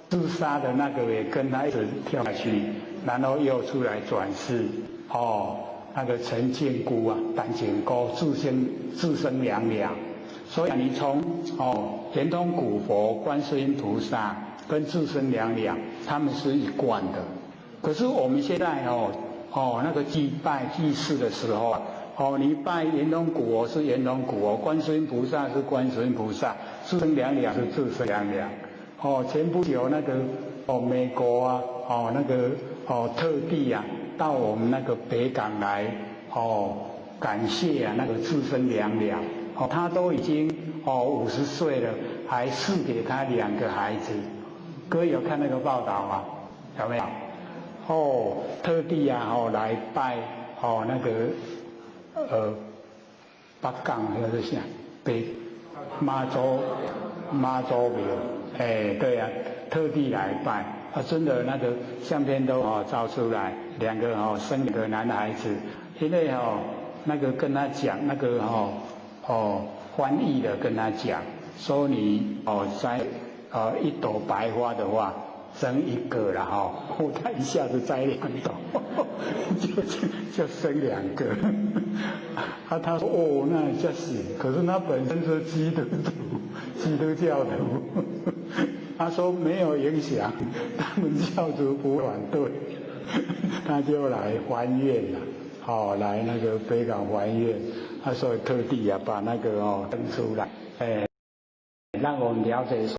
自杀的那个也跟他一直跳下去，然后又出来转世，那个陈靖姑啊，单靖姑自生娘娘，所以你从圆通古佛、观世音菩萨跟自生娘娘，他们是一贯的。可是我们现在那个祭拜祭祀的时候啊，你拜圆通古佛是圆通古佛，观世音菩萨是观世音菩萨，自生娘娘是自生娘娘。前不久那个美国啊，那个特地啊到我们那个北港来感谢啊那个自生娘娘，她都已经50岁了，还赐给她2个孩子。各位有看那个报道吗？有没有？特地啊来拜那个北港那个啥北妈祖庙。对啊，特地来拜啊，真的那个相片都照出来，2个生2个男孩子，因为那个跟他讲那个翻译的跟他讲说你摘1朵白花的话生1个了他一下子摘2朵，就生2个，他说那这是，可是他本身是基督教徒。他说没有影响，他们教徒不反对，他就来还愿了，来那个北港还愿，所以特地把那个登出来，让我们了解。